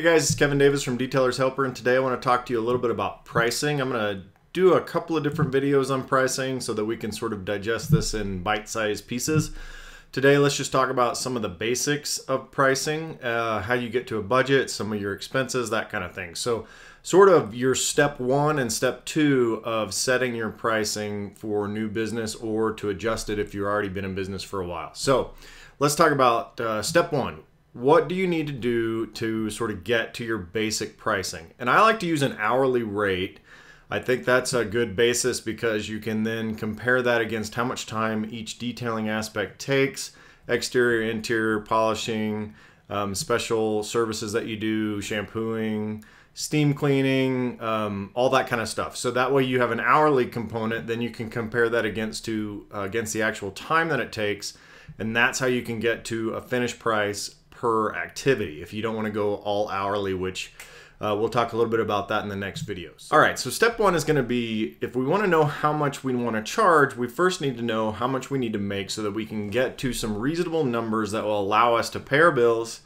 guys, it's Kevin Davis from Detailer's Helper, and today I want to talk to you a little bit about pricing. I'm going to do a couple of different videos on pricing so that we can sort of digest this in bite-sized pieces. Today, let's just talk about some of the basics of pricing, how you get to a budget, some of your expenses, that kind of thing. So sort of your step one and step two of setting your pricing for new business or to adjust it if you've already been in business for a while. So let's talk about step one. What do you need to do to sort of get to your basic pricing? And I like to use an hourly rate. I think that's a good basis because you can then compare that against how much time each detailing aspect takes, exterior, interior, polishing, special services that you do, shampooing, steam cleaning, all that kind of stuff. So that way you have an hourly component, then you can compare that against the actual time that it takes, and that's how you can get to a finished price per activity if you don't want to go all hourly, which we'll talk a little bit about that in the next videos. All right, so step one is going to be, if we want to know how much we want to charge, we first need to know how much we need to make so that we can get to some reasonable numbers that will allow us to pay our bills,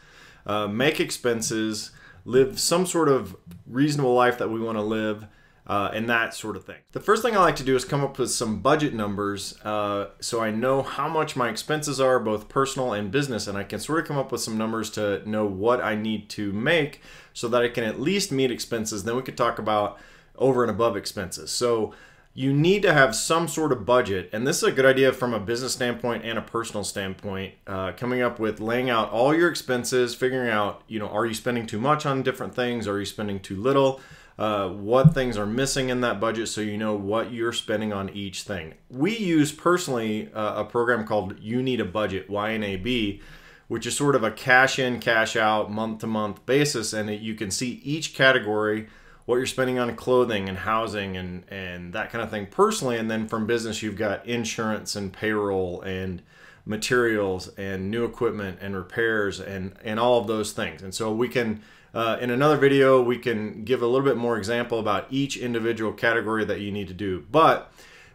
make expenses, live some sort of reasonable life that we want to live, and that sort of thing. The first thing I like to do is come up with some budget numbers so I know how much my expenses are, both personal and business, and I can sort of come up with some numbers to know what I need to make so that I can at least meet expenses. Then we could talk about over and above expenses. So you need to have some sort of budget, and this is a good idea from a business standpoint and a personal standpoint, coming up with laying out all your expenses, figuring out, are you spending too much on different things? Are you spending too little? What things are missing in that budget so you know what you're spending on each thing. We use personally a program called You Need a Budget, YNAB, which is sort of a cash in, cash out, month-to-month basis, and you can see each category, what you're spending on clothing and housing and that kind of thing personally. And then from business, you've got insurance and payroll and materials and new equipment and repairs and all of those things. And so we can, in another video, we can give a little bit more example about each individual category that you need to do. But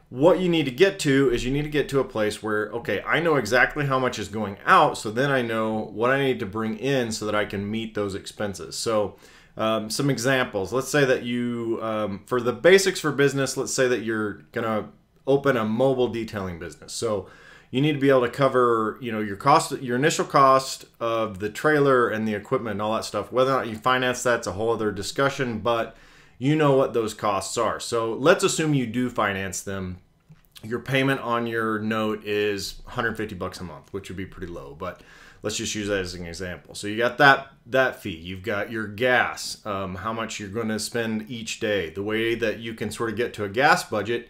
what you need to get to is you need to get to a place where, okay, I know exactly how much is going out, so then I know what I need to bring in so that I can meet those expenses. So some examples. Let's say that you, for the basics for business, let's say that you're going to open a mobile detailing business. So you need to be able to cover, your cost, your initial cost of the trailer and the equipment and all that stuff. Whether or not you finance that's a whole other discussion, but you know what those costs are. So let's assume you do finance them. Your payment on your note is $150 a month, which would be pretty low, but let's just use that as an example. So you got that fee. You've got your gas, how much you're going to spend each day. The way that you can sort of get to a gas budget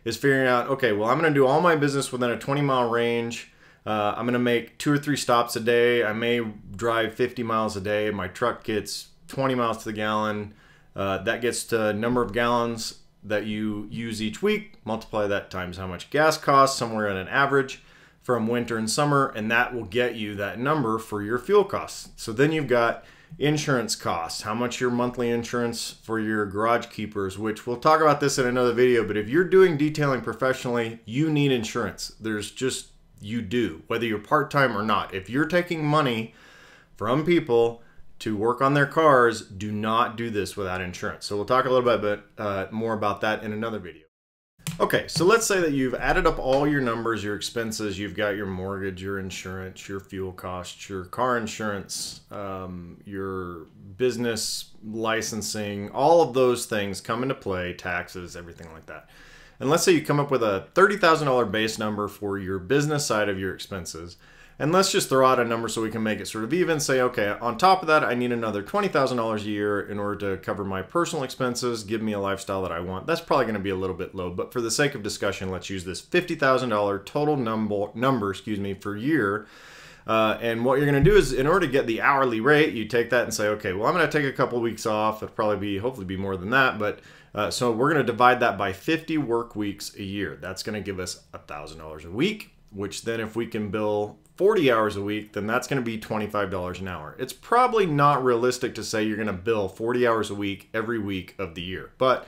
is figuring out, okay, well, I'm going to do all my business within a 20-mile range. I'm going to make 2 or 3 stops a day. I may drive 50 miles a day. My truck gets 20 miles to the gallon. That gets to number of gallons that you use each week. Multiply that times how much gas costs, somewhere at an average from winter and summer, and that will get you that number for your fuel costs. So then you've got insurance costs, how much your monthly insurance for your garage keepers, which we'll talk about this in another video, but if you're doing detailing professionally, you need insurance. You do, whether you're part-time or not. If you're taking money from people to work on their cars, do not do this without insurance. So we'll talk a little bit more about that in another video. Okay, so let's say that you've added up all your numbers, your expenses, you've got your mortgage, your insurance, your fuel costs, your car insurance, your business licensing, all of those things come into play, taxes, everything like that. And let's say you come up with a $30,000 base number for your business side of your expenses. And let's just throw out a number so we can make it sort of even. Say, okay, on top of that, I need another $20,000 a year in order to cover my personal expenses, give me a lifestyle that I want. That's probably going to be a little bit low, but for the sake of discussion, let's use this $50,000 total number, for year. And what you're going to do is, in order to get the hourly rate, you take that and say, okay, well, I'm going to take a couple of weeks off. It'll probably hopefully be more than that, but so we're going to divide that by 50 work weeks a year. That's going to give us $1,000 a week, which then if we can bill 40 hours a week, then that's going to be $25 an hour. It's probably not realistic to say you're going to bill 40 hours a week every week of the year, but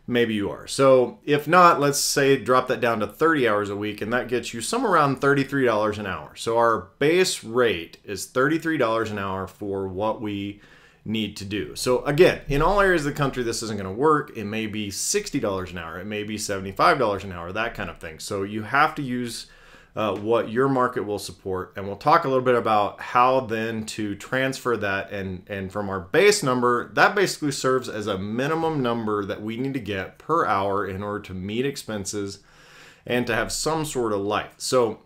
maybe you are. So if not, let's say drop that down to 30 hours a week, and that gets you somewhere around $33 an hour. So our base rate is $33 an hour for what we need to do. So again, in all areas of the country, this isn't going to work. It may be $60 an hour. It may be $75 an hour, that kind of thing. So you have to use what your market will support. And we'll talk a little bit about how then to transfer that. And from our base number, that basically serves as a minimum number that we need to get per hour in order to meet expenses and to have some sort of life. So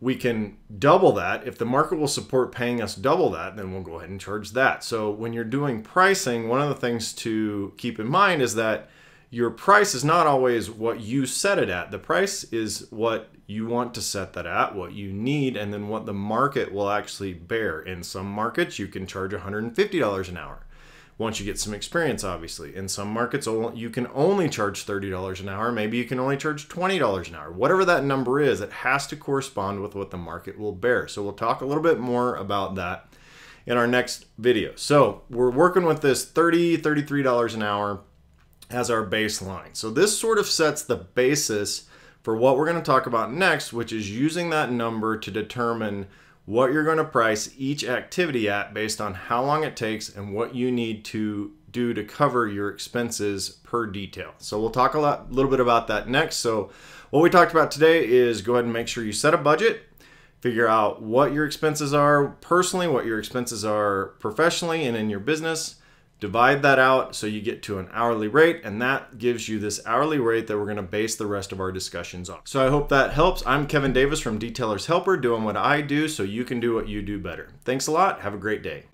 we can double that. If the market will support paying us double that, then we'll go ahead and charge that. So when you're doing pricing, one of the things to keep in mind is that your price is not always what you set it at. The price is what you want to set that at, what you need, and then what the market will actually bear. In some markets, you can charge $150 an hour once you get some experience, obviously. In some markets, you can only charge $30 an hour. Maybe you can only charge $20 an hour. Whatever that number is, it has to correspond with what the market will bear. So we'll talk a little bit more about that in our next video. So we're working with this $33 an hour as our baseline. So this sort of sets the basis for what we're going to talk about next, which is using that number to determine what you're going to price each activity at based on how long it takes and what you need to do to cover your expenses per detail. So we'll talk a little bit about that next. So what we talked about today is go ahead and make sure you set a budget, figure out what your expenses are personally, what your expenses are professionally and in your business. Divide that out so you get to an hourly rate, and that gives you this hourly rate that we're going to base the rest of our discussions on. So I hope that helps. I'm Kevin Davis from Detailer's Helper, doing what I do so you can do what you do better. Thanks a lot. Have a great day.